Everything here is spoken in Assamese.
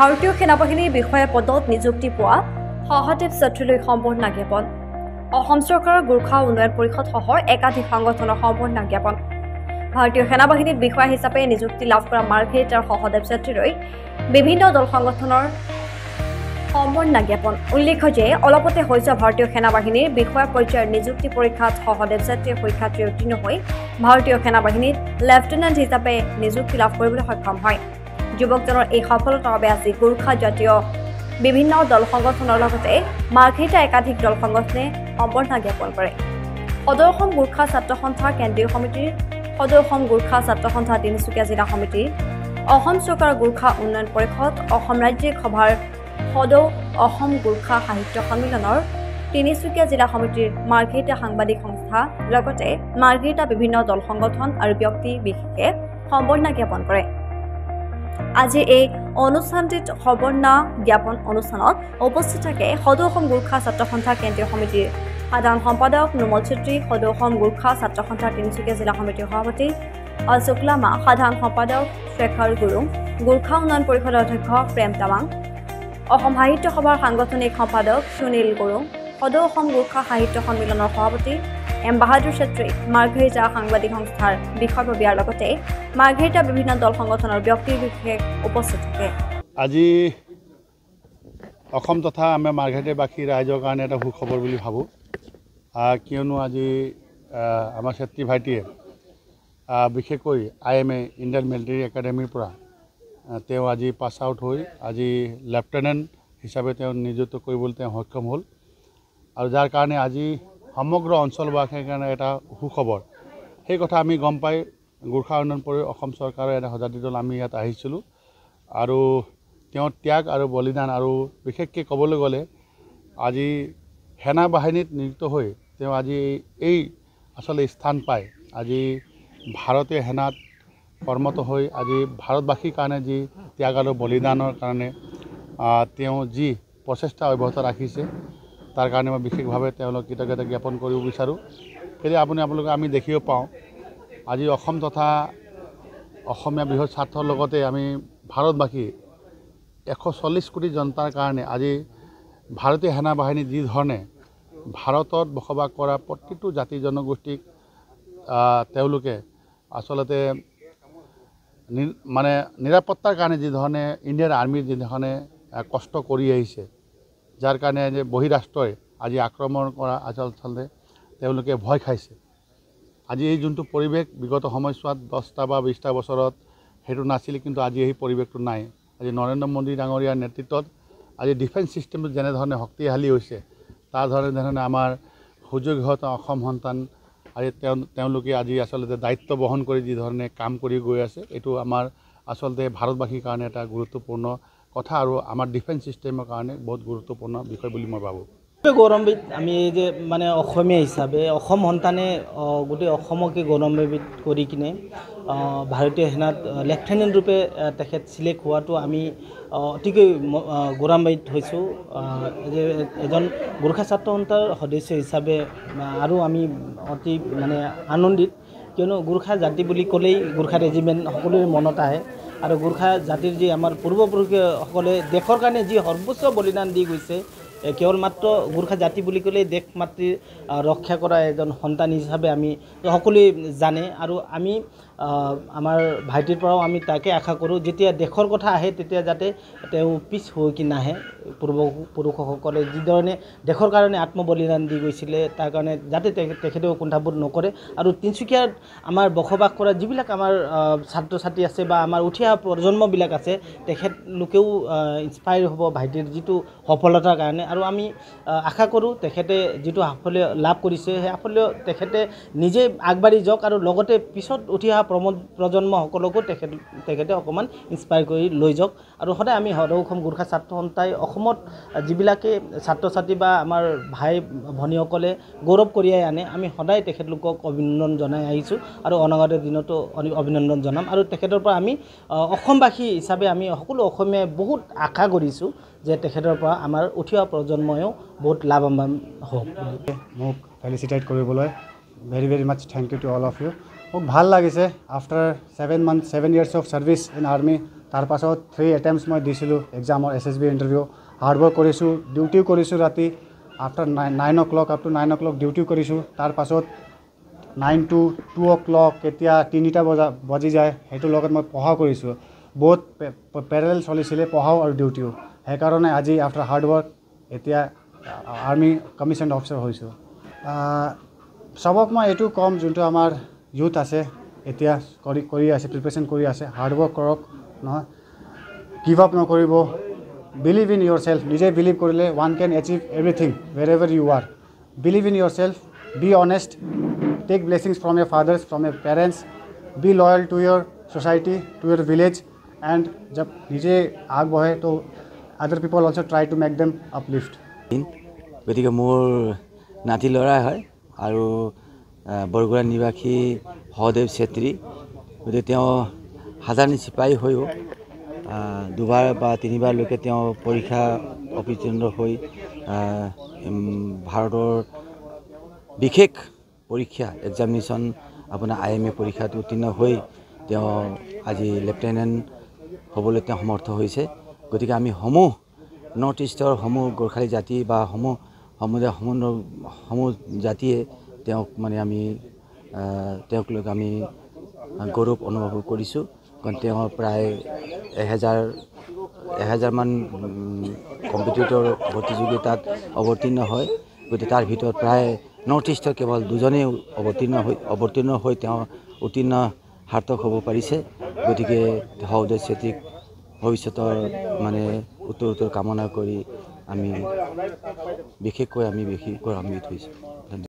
ভাৰতীয় সেনাবাহিনীৰ বিষয়া পদত নিযুক্তি পোৱা সহদেৱ ছাত্ৰীলৈ সম্বৰ্ধনা জ্ঞাপন অসম চৰকাৰৰ গোৰ্খা উন্নয়ন পৰিষদ সহ একাধিক সংগঠনৰ সম্বৰ্ধনা জ্ঞাপন ভাৰতীয় সেনাবাহিনীত বিষয়া হিচাপে নিযুক্তি লাভ কৰা মাৰ্ঘেৰিট আৰু সহদেৱ ছাত্ৰীলৈ বিভিন্ন দল সংগঠনৰ সম্বৰ্ধনা জ্ঞাপন উল্লেখ্য যে অলপতে হৈছে ভাৰতীয় সেনাবাহিনীৰ বিষয়া পৰ্যায়ৰ নিযুক্তি পৰীক্ষাত সহদেৱ ছাত্ৰীয়ে পৰীক্ষাত উত্তীৰ্ণ হৈ ভাৰতীয় সেনাবাহিনীত লেফটেনেণ্ট হিচাপে নিযুক্তি লাভ কৰিবলৈ সক্ষম হয় যুৱকজনৰ এই সফলতাৰ বাবে আজি গোৰ্খা জাতীয় বিভিন্ন দল সংগঠনৰ লগতে মাৰ্ঘেৰিটা একাধিক দল সংগঠনে সম্বৰ্ধনা জ্ঞাপন কৰে সদৌ অসম গোৰ্খা ছাত্ৰ সন্থা কেন্দ্ৰীয় সমিতিৰ সদৌ অসম গোৰ্খা ছাত্ৰ সন্থা তিনিচুকীয়া জিলা সমিতিৰ অসম চৰকাৰৰ গোৰ্খা উন্নয়ন পৰিষদ অসম ৰাজ্যিক সভাৰ সদৌ অসম গোৰ্খা সাহিত্য সন্মিলনৰ তিনিচুকীয়া জিলা সমিতিৰ মাৰ্ঘেৰিটা সাংবাদিক সংস্থা লগতে মাৰ্ঘেৰিটা বিভিন্ন দল সংগঠন আৰু ব্যক্তি বিশেষে সম্বৰ্ধনা জ্ঞাপন কৰে আজি এই অনুষ্ঠানটিত সম্বৰ্ধনা জ্ঞাপন অনুষ্ঠানত উপস্থিত থাকে সদৌ অসম গোৰ্খা ছাত্ৰ সন্থা কেন্দ্ৰীয় সমিতিৰ সাধাৰণ সম্পাদক নোমল চেত্ৰী সদৌ অসম গোৰ্খা ছাত্ৰ সন্থা তিনিচুকীয়া জিলা সমিতিৰ সভাপতি অশোক লামা সাধাৰণ সম্পাদক শেখৰ গুৰুং গোৰ্খা উন্নয়ন পৰিষদৰ অধ্যক্ষ প্ৰেম তাৱাং অসম সাহিত্য সভাৰ সাংগঠনিক সম্পাদক সুনীল গুৰুং সদৌ অসম গোৰ্খা সাহিত্য সন্মিলনৰ সভাপতি এম বাহাদুৰ চেত্ৰী মাৰ্ঘেৰিটা সাংবাদিক সংস্থাৰ বিষয়ববীয়াৰ লগতে মাৰ্ঘেৰিটা বিভিন্ন দল সংগঠনৰ ব্যক্তি বিশেষ উপস্থিত থাকে আজি অসম তথা আমাৰ মাৰ্ঘেৰিটাবাসী ৰাইজৰ কাৰণে এটা সুখবৰ বুলি ভাবোঁ কিয়নো আজি আমাৰ চেত্ৰী ভাইটিয়ে বিশেষকৈ IMA ইণ্ডিয়ান মিলিটাৰী একাডেমীৰ পৰা তেওঁ আজি পাছ আউট হৈ আজি লেফটেনেণ্ট হিচাপে তেওঁ নিযুক্ত কৰিবলৈ তেওঁ সক্ষম হ'ল আৰু যাৰ কাৰণে আজি সমগ্ৰ অঞ্চলবাসীৰ কাৰণে এটা সুখবৰ সেই কথা আমি গম পাই গোৰ্খা উন্নয়ন পৰিষদ অসম চৰকাৰৰ এটা সজাতি দল আমি ইয়াত আহিছিলোঁ আৰু তেওঁৰ ত্যাগ আৰু বলিদান আৰু বিশেষকৈ ক'বলৈ গ'লে আজি সেনা বাহিনীত নিযুক্ত হৈ তেওঁ আজি এই আচলতে স্থান পায় আজি ভাৰতীয় সেনাত কৰ্মৰত হৈ আজি ভাৰতবাসীৰ কাৰণে যি ত্যাগ আৰু বলিদানৰ কাৰণে তেওঁ যি প্ৰচেষ্টা অব্যাহত ৰাখিছে তাৰ কাৰণে মই বিশেষভাৱে তেওঁলোক কৃতজ্ঞতা জ্ঞাপন কৰিব বিচাৰোঁ সেয়ে আপোনালোকে আমি দেখিব পাওঁ আজি অসম তথা অসমীয়া বৃহৎ স্বাৰ্থৰ লগতে আমি ভাৰতবাসী 140 কোটি জনতাৰ কাৰণে আজি ভাৰতীয় সেনা বাহিনী যি ধৰণে ভাৰতত বসবাস কৰা প্ৰতিটো জাতি জনগোষ্ঠীক তেওঁলোকে আচলতে মানে নিৰাপত্তাৰ কাৰণে যি ধৰণে ইণ্ডিয়ান আৰ্মিৰ যি ধৰণে কষ্ট কৰি আহিছে যাৰ কাৰণে যে বহিৰাষ্ট্ৰই আজি আক্ৰমণ কৰা আচলতে তেওঁলোকে ভয় খাইছে আজি এই যোনটো পৰিৱেশ বিগত সময়ছোৱাত 10টা বা 20টা বছৰত সেইটো নাছিল কিন্তু আজি এই পৰিৱেশটো নাই আজি নৰেন্দ্ৰ মোদী ডাঙৰীয়াৰ নেতৃত্বত আজি ডিফেন্স চিষ্টেমটো যেনেধৰণে শক্তিশালী হৈছে তাৰ ধৰণে আমাৰ সুযোগ্যতা অসম সন্তান আজি তেওঁলোকে আজি আচলতে দায়িত্ব বহন কৰি যি ধৰণে কাম কৰি গৈ আছে এইটো আমাৰ আচলতে ভাৰতবাসীৰ কাৰণে এটা গুৰুত্বপূৰ্ণ কথা আৰু আমাৰ ডিফেন্স চিষ্টেমৰ কাৰণে বহুত গুৰুত্বপূৰ্ণ বিষয় বুলি মই ভাবোঁ গৌৰৱান্বিত আমি এই যে মানে অসমীয়া হিচাপে অসম সন্তানে গোটেই অসমকে গৌৰৱান্বিত কৰি কিনে ভাৰতীয় সেনাত লেফটেনেণ্ট ৰূপে তেখেত চিলেক্ট হোৱাটো আমি অতিকৈ গৌৰৱান্বিত হৈছোঁ যে এজন গোৰ্খা ছাত্ৰ সন্থাৰ সদস্য হিচাপে আৰু আমি অতি মানে আনন্দিত কিয়নো গোৰ্খা জাতি বুলি ক'লেই গোৰ্খা ৰেজিমেণ্ট সকলোৰে মনত আহে আৰু গোৰ্খা জাতিৰ যি আমাৰ পূৰ্বপুৰুষসকলে দেশৰ কাৰণে যি সৰ্বোচ্চ বলিদান দি গৈছে কেৱল মাত্ৰ গোৰ্খা জাতি বুলি ক'লেই দেশ মাতৃৰ ৰক্ষা কৰা এজন সন্তান হিচাপে আমি সকলোৱে জানে আৰু আমি আমাৰ ভাইটিৰ পৰাও আমি তাকে আশা কৰোঁ যেতিয়া দেশৰ কথা আহে তেতিয়া যাতে তেওঁ পিছ হৈ কি নাহে পূৰ্বপুৰুষসকলে যিধৰণে দেশৰ কাৰণে আত্মবলিদান দি গৈছিলে তাৰ কাৰণে যাতে তেখেতেও কুণ্ঠাবোধ নকৰে আৰু তিনিচুকীয়াত আমাৰ বসবাস কৰা যিবিলাক আমাৰ ছাত্ৰ ছাত্ৰী আছে বা আমাৰ উঠি অহা প্ৰজন্মবিলাক আছে তেখেতলোকেও ইনস্পায়াৰ হ'ব ভাইটিৰ যিটো সফলতাৰ কাৰণে আৰু আমি আশা কৰোঁ তেখেতে যিটো সাফল্য লাভ কৰিছে সেই সাফল্য তেখেতে নিজে আগবাঢ়ি যাওক আৰু লগতে পিছত উঠি অহা প্ৰজন্মসকলকো তেখেতে অকণমান ইনস্পায়াৰ কৰি লৈ যাওক আৰু সদায় আমি সদৌ অসম গোৰ্খা ছাত্ৰ সন্থাই অসমত যিবিলাকে ছাত্ৰ ছাত্ৰী বা আমাৰ ভাই ভনীসকলে গৌৰৱ কঢ়িয়াই আনে আমি সদায় তেখেতলোকক অভিনন্দন জনাই আহিছোঁ আৰু অনাগত দিনতো অভিনন্দন জনাম আৰু তেখেতৰ পৰা আমি অসমবাসী হিচাপে আমি সকলো অসমীয়াই বহুত আশা কৰিছোঁ যে তেখেতৰ পৰা আমাৰ উঠি অহা প্ৰজন্ময়ো বহুত লাভৱান হওক মোক ফেলিচিটেট কৰিবলৈ very much thank you to all of you মোক ভাল লাগিছে after 7 years of service in army তাৰপাছত 3 এটেম্পছ মই দিছিলোঁ এক্সামৰ SSB ইণ্টাৰভিউ হাৰ্ডৱৰ্ক কৰিছোঁ ডিউটিও কৰিছোঁ ৰাতি after 9 o'clock up to 9 o'clock ডিউটিও কৰিছোঁ তাৰপাছত 9 to 2 o'clock কেতিয়া 3টা বাজি যায় সেইটোৰ লগত মই পঢ়াও কৰিছোঁ বহুত পেৰেলেল চলিছিলে পঢ়াও আৰু ডিউটিও সেইকাৰণে আজি আফটাৰ হাৰ্ডৱৰ্ক এতিয়া আৰ্মি কমিশ্যন অফিচাৰ হৈছোঁ চবক মই এইটো ক'ম যোনটো আমাৰ ইউথ আছে এতিয়া কৰি আছে প্ৰিপেৰেশ্যন কৰি আছে হাৰ্ডৱৰ্ক কৰক নহয় গিভ আপ নকৰিব বিলিভ ইন ইয়ৰ চেল্ফ নিজে বিলিভ কৰিলে one can achieve everything wherever you are believe in yourself be honest take blessings from your fathers from your parents be loyal to your society to your village and job নিজে আগবঢ়ে to other people also' try to make them uplift গতিকে মোৰ নাতি ল'ৰাই হয় আৰু বৰগুৰা নিবাসী সহদেৱ চেত্ৰী গতিকে তেওঁ হাজাৰণী চিপাহী হৈও দুবাৰ বা তিনিবাৰলৈকে তেওঁ পৰীক্ষা অৱতীৰ্ণ হৈ ভাৰতৰ বিশেষ পৰীক্ষা এক্সামিনেশ্যন আপোনাৰ IMA পৰীক্ষাত উত্তীৰ্ণ হৈ তেওঁ আজি লেফটেনেণ্ট হ'বলৈ তেওঁ সমৰ্থ হৈছে গতিকে আমি সমূহ নৰ্থ ইষ্টৰ সমূহ গোৰ্খালী জাতি বা সমূহ জাতিয়ে তেওঁক মানে আমি তেওঁক লৈ আমি গৌৰৱ অনুভৱ কৰিছোঁ কাৰণ তেওঁ প্ৰায় 1000মান কম্পিটিটৰ প্ৰতিযোগিতাত অৱতীৰ্ণ হয় গতিকে তাৰ ভিতৰত প্ৰায় নৰ্থ ইষ্টৰ কেৱল দুজনেই অৱতীৰ্ণ হৈ তেওঁ উত্তীৰ্ণ সাৰ্থক হ'ব পাৰিছে গতিকে সহদেৱ চেত্ৰীক ভৱিষ্যতৰ মানে উত্তৰ কামনা কৰি আমি বিশেষকৈ গৌৰৱান্বিত হৈছোঁ